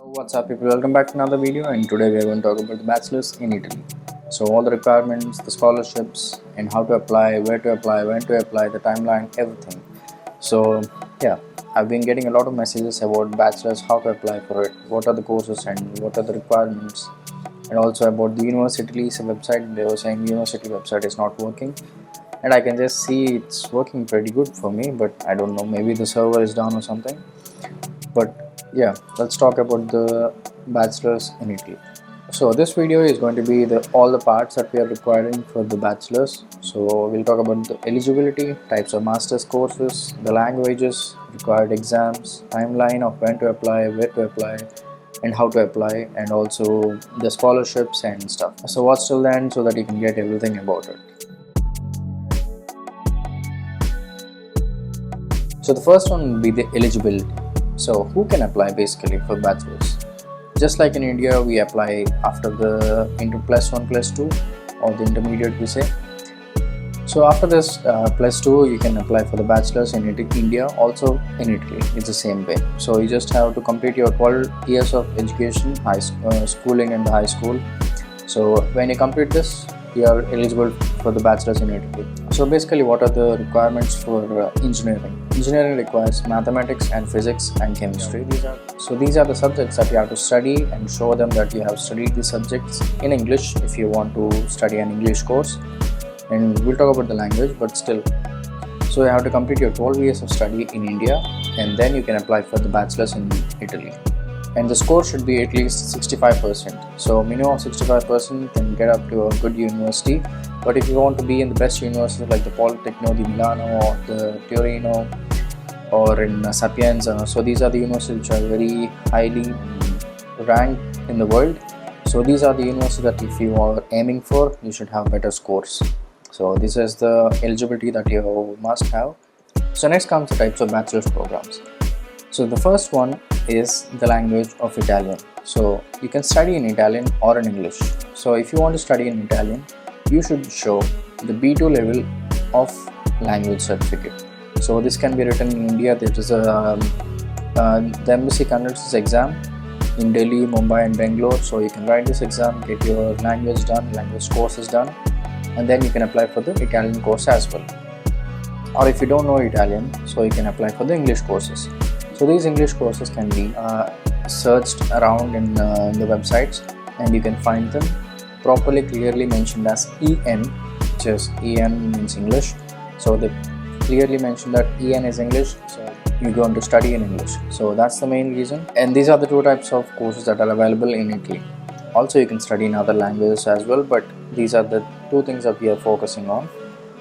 What's up people, welcome back to another video, and today we are going to talk about the bachelors in Italy. So all the requirements, the scholarships, and how to apply, where to apply, when to apply, the timeline, everything. So yeah, I've been getting a lot of messages about bachelors, how to apply for it, what are the courses and what are the requirements, and also about the Universitaly's website. They were saying University website is not working, and I can just see it's working pretty good for me, but I don't know, maybe the server is down or something. But yeah, let's talk about the bachelors in Italy. So this video is going to be all the parts that we are requiring for the bachelors. So we'll talk about the eligibility, types of master's courses, the languages, required exams, timeline of when to apply, where to apply, and how to apply, and also the scholarships and stuff. So watch till the end so that you can get everything about it. So the first one will be the eligibility. So who can apply basically for bachelors? Just like in India, we apply after the into +1 +2 or the intermediate we say. So after this +2, you can apply for the bachelors in India, also in Italy. It's the same way. So you just have to complete your 12 years of education, schooling in the high school. So when you complete this, you are eligible for the bachelors in Italy. So basically, what are the requirements for engineering? Engineering requires mathematics and physics and chemistry. These are the subjects that you have to study and show them that you have studied these subjects in English if you want to study an English course. And we'll talk about the language, but still. So you have to complete your 12 years of study in India, and then you can apply for the bachelors in Italy. And the score should be at least 65%. So minimum of 65% can get up to a good university. But if you want to be in the best university like the Politecnico di Milano or the Torino or in Sapienza, so these are the universities which are very highly ranked in the world. So these are the universities that if you are aiming for, you should have better scores. So this is the eligibility that you must have. So next comes the types of bachelor's programs. So the first one is the language of Italian. So you can study in Italian or in English. So if you want to study in Italian, you should show the B2 level of language certificate. So this can be written in India. There is the embassy conducts this exam in Delhi, Mumbai and Bangalore. So you can write this exam, get your language done, language courses done, and then you can apply for the Italian course as well. Or if you don't know Italian, so you can apply for the English courses. So these English courses can be searched around in the websites, and you can find them properly clearly mentioned as EN, which is EN means English. So they clearly mention that EN is English, so you're going to study in English. So that's the main reason. And these are the two types of courses that are available in Italy. Also you can study in other languages as well, but these are the two things that we are focusing on.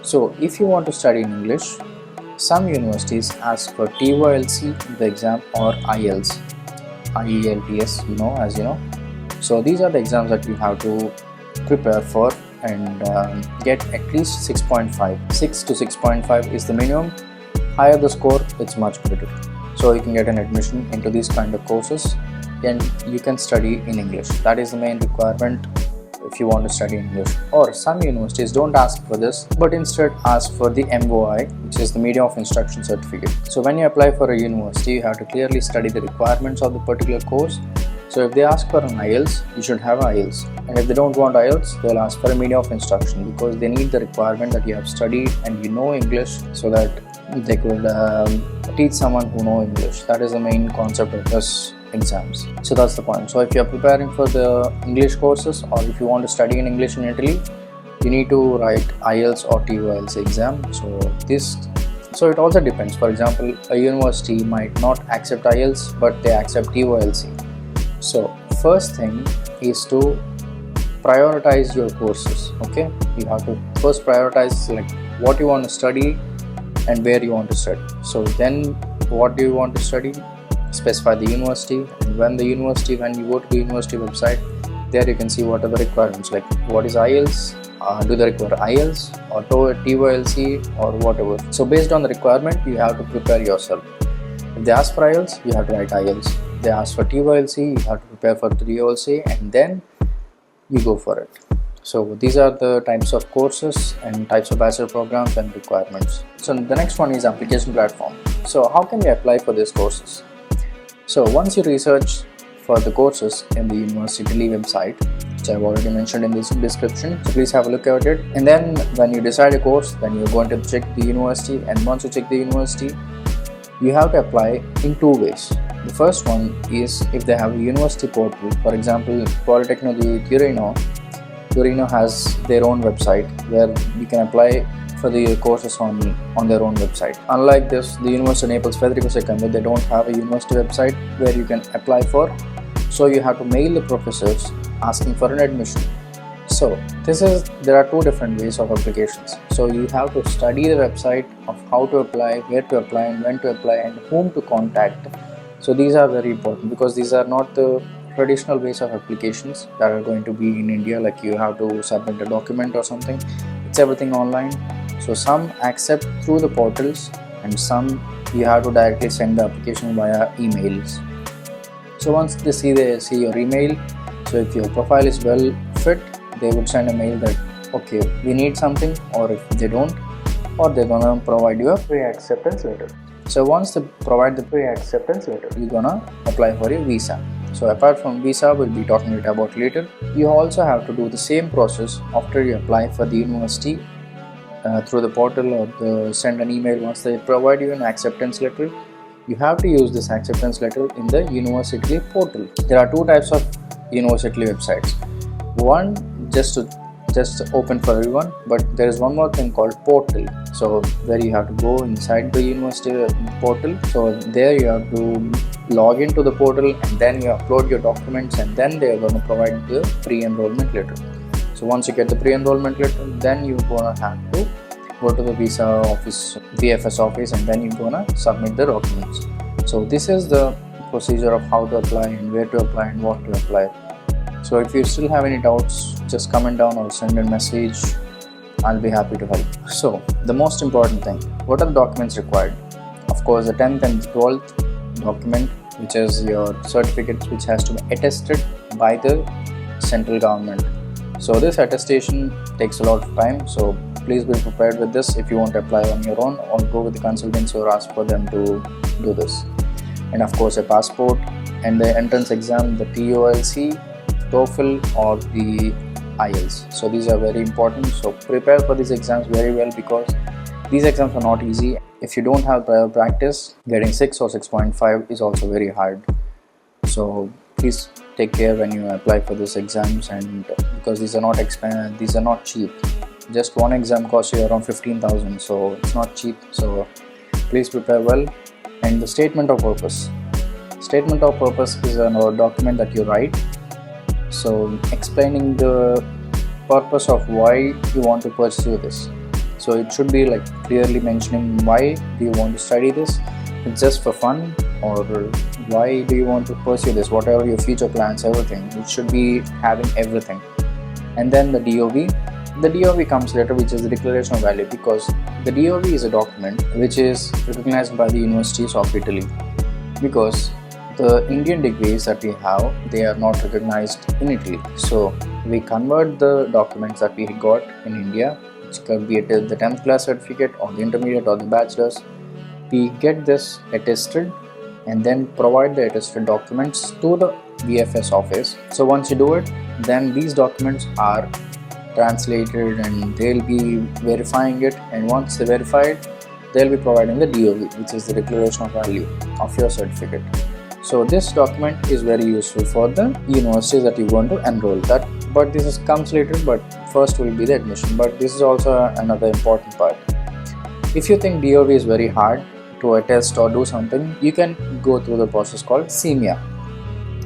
So if you want to study in English, some universities ask for TOLC, the exam, or IELTS, IELTS, as you know. So these are the exams that you have to prepare for and get at least 6.5. 6 to 6.5 is the minimum. Higher the score, it's much better. So you can get an admission into these kind of courses, and you can study in English. That is the main requirement if you want to study English. Or some universities don't ask for this, but instead ask for the MOI, which is the Medium of Instruction Certificate. So when you apply for a university, you have to clearly study the requirements of the particular course. So if they ask for an IELTS, you should have IELTS. And if they don't want IELTS, they'll ask for a Medium of Instruction, because they need the requirement that you have studied and you know English, so that they could teach someone who knows English. That is the main concept of this exams. So that's the point. So if you are preparing for the English courses, or if you want to study in English in Italy, you need to write IELTS or TOLC exam. So it also depends. For example, a university might not accept IELTS, but they accept TOLC. So first thing is to prioritize your courses. Okay, you have to first prioritize like what you want to study and where you want to study. So then what do you want to study? Specify the university, and when you go to the university website, there you can see what are the requirements, like what is IELTS, do they require IELTS or TOLC or whatever. So based on the requirement, you have to prepare yourself. If they ask for IELTS, you have to write IELTS. If they ask for TOLC, you have to prepare for TOLC, and then you go for it. So these are the types of courses and types of bachelor programs and requirements. So the next one is application platform. So how can we apply for these courses? So once you research for the courses in the Universitaly website, which I've already mentioned in this description. So please have a look at it. And then when you decide a course, then you're going to check the university, and once you check the university, you have to apply in two ways. The first one is if they have a university portal. For example, Polytechnic Torino has their own website where you can apply for the courses on their own website. Unlike this, the University of Naples Federico II, they don't have a university website where you can apply for. So you have to mail the professors asking for an admission. So there are two different ways of applications. So you have to study the website of how to apply, where to apply, and when to apply, and whom to contact. So these are very important because these are not the traditional ways of applications that are going to be in India, like you have to submit a document or something. It's everything online. So some accept through the portals, and some you have to directly send the application via emails. So once they see your email, so if your profile is well fit, they would send a mail that okay, we need something, or if they don't, or they're gonna provide you a pre-acceptance letter. So once they provide the pre-acceptance letter, you're gonna apply for a visa. So apart from visa, we'll be talking about later. You also have to do the same process after you apply for the university through the portal, or send an email. Once they provide you an acceptance letter, you have to use this acceptance letter in the Universitaly portal. There are two types of Universitaly websites. One just open for everyone, but there is one more thing called portal. So where you have to go inside the university portal. So there you have to log into the portal, and then you upload your documents, and then they are going to provide the pre-enrollment letter. So once you get the pre-enrollment letter, then you're going to have to go to the visa office, VFS office, and then you're going to submit the documents. So this is the procedure of how to apply, and where to apply, and what to apply. So if you still have any doubts, just comment down or send a message. I'll be happy to help. So the most important thing, what are the documents required? Of course, the 10th and 12th document, which is your certificates, which has to be attested by the central government. So this attestation takes a lot of time, so please be prepared with this if you want to apply on your own, or go with the consultants or ask for them to do this. And of course a passport, and the entrance exam, the TOLC, TOEFL, or the IELTS. So these are very important, so prepare for these exams very well, because these exams are not easy. If you don't have prior practice, getting 6 or 6.5 is also very hard. So please take care when you apply for these exams, and because these are not cheap. Just one exam costs you around 15,000, so it's not cheap. So please prepare well. And the statement of purpose. Statement of purpose is a document that you write, so explaining the purpose of why you want to pursue this. So it should be like clearly mentioning why do you want to study this. It's just for fun, or why do you want to pursue this, whatever your future plans, everything. It should be having everything. And then the DOV. The DOV comes later, which is the Declaration of Value, because the DOV is a document which is recognized by the universities of Italy, because the Indian degrees that we have, they are not recognized in Italy. So we convert the documents that we got in India, which could be the 10th class certificate, or the intermediate, or the bachelor's. We get this attested, and then provide the attested documents to the VFS office. So once you do it, then these documents are translated, and they'll be verifying it, and once they verify it, they'll be providing the DOV, which is the Declaration of Value of your certificate. So this document is very useful for the universities that you want to enroll. But this comes later, but first will be the admission. But this is also another important part. If you think DOV is very hard to attest or do something, you can go through the process called CIMEA,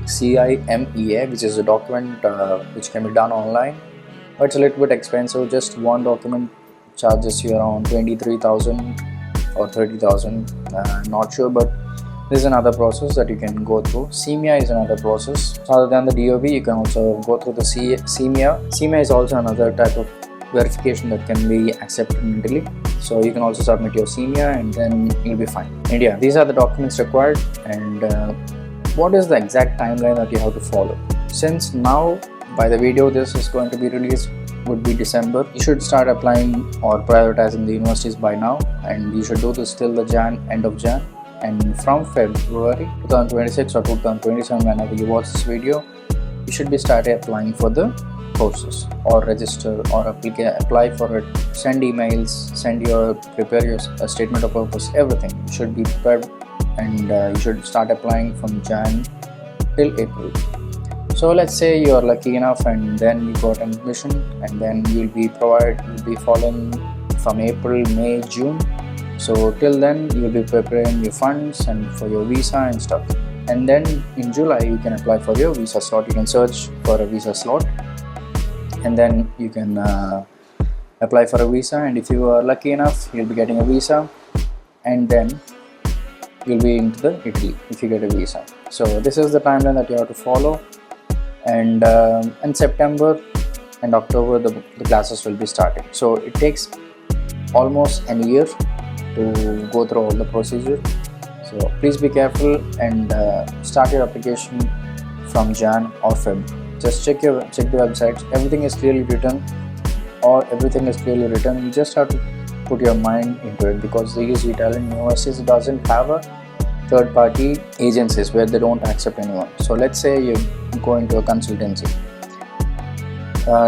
CIMEA, which is a document which can be done online. But it's a little bit expensive. Just one document charges you around 23,000 or 30,000. Not sure, but this is another process that you can go through. CIMEA is another process. Other than the DOV, you can also go through the CIMEA. CIMEA is also another type of verification that can be accepted in Italy. So you can also submit your CIMEA, and then you'll be fine. And yeah, these are the documents required. And what is the exact timeline that you have to follow? Since now, by the video this is going to be released, would be December, you should start applying or prioritizing the universities by now, and you should do this till the end of Jan. and from February 2026 or 2027, whenever you watch this video, you should be started applying for the courses or register or apply for it, send emails, prepare your statement of purpose, everything. You should be prepared, and you should start applying from Jan till April. So let's say you are lucky enough and then you got an admission, and then you'll be following from April, May, June. So till then you'll be preparing your funds and for your visa and stuff. And then in July you can apply for your visa slot. You can search for a visa slot, and then you can apply for a visa, and if you are lucky enough you'll be getting a visa, and then you'll be into the Italy if you get a visa. So this is the timeline that you have to follow, and in September and October the classes will be starting. So it takes almost a year to go through all the procedure. So please be careful and start your application from Jan or Feb. Just check the websites. Everything is clearly written, You just have to put your mind into it, because these Italian universities doesn't have a third-party agencies where they don't accept anyone. So let's say you go into a consultancy.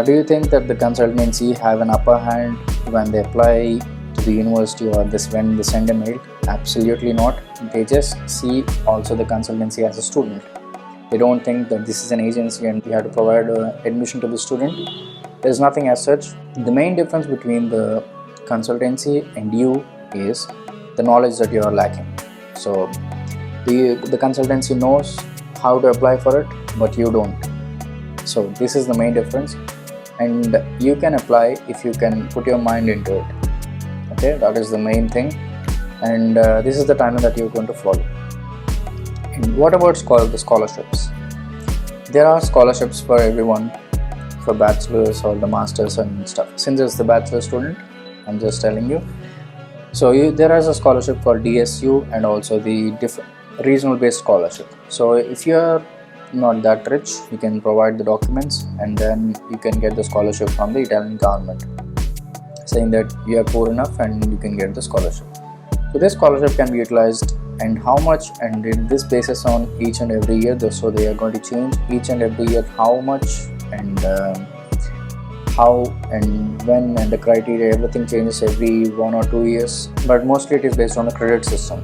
Do you think that the consultancy have an upper hand when they apply to the university, or when they send a mail? Absolutely not. They just see also the consultancy as a student. They don't think that this is an agency and you have to provide admission to the student. There is nothing as such. The main difference between the consultancy and you is the knowledge that you are lacking. So the consultancy knows how to apply for it, but you don't. So this is the main difference, and you can apply if you can put your mind into it. Okay, that is the main thing, and this is the timeline that you're going to follow. And what about the scholarships? There are scholarships for everyone, for bachelors or the masters and stuff. Since it's the bachelor student, I'm just telling you. So there is a scholarship called DSU, and also the regional based scholarship. So if you are not that rich, you can provide the documents, and then you can get the scholarship from the Italian government, saying that you are poor enough and you can get the scholarship. So this scholarship can be utilized, and how much, and this basis on each and every year. So they are going to change each and every year how much and how and when, and the criteria, everything changes every 1 or 2 years, but mostly it is based on the credit system.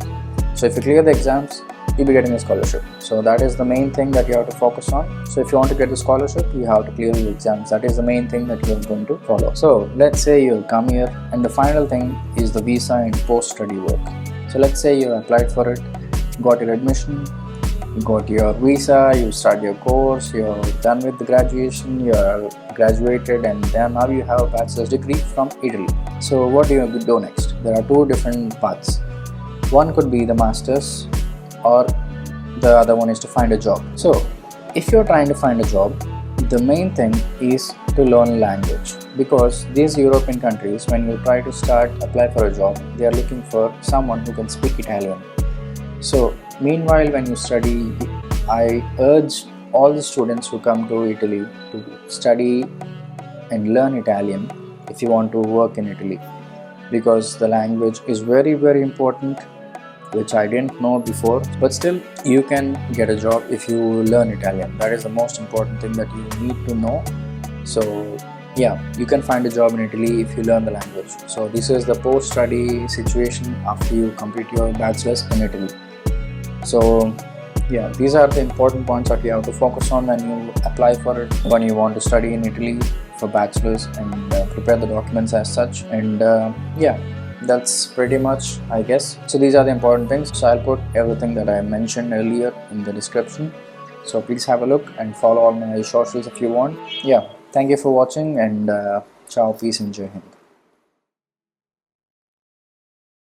So if you clear the exams, you'll be getting a scholarship. So that is the main thing that you have to focus on. So if you want to get the scholarship, you have to clear the exams. That is the main thing that you are going to follow. So let's say you come here, and the final thing is the visa and post-study work. So let's say you applied for it, got your admission, you got your visa, you start your course, you're done with the graduation, you're graduated, and then now you have a bachelor's degree from Italy. So what do you do next? There are two different paths. One could be the master's, or the other one is to find a job. So if you're trying to find a job, the main thing is to learn language, because these European countries, when you try to apply for a job, they are looking for someone who can speak Italian. So meanwhile, when you study, I urge all the students who come to Italy to study and learn Italian if you want to work in Italy, because the language is very, very important, which I didn't know before, but still you can get a job if you learn Italian. That is the most important thing that you need to know. So yeah, you can find a job in Italy if you learn the language. So this is the post-study situation after you complete your bachelor's in Italy. So yeah, these are the important points that you have to focus on when you apply for it, when you want to study in Italy for bachelor's, and prepare the documents as such. And yeah, that's pretty much, I guess. So these are the important things. So I'll put everything that I mentioned earlier in the description. So please have a look and follow all my socials if you want. Yeah, thank you for watching, and ciao, peace, and Jai Hind.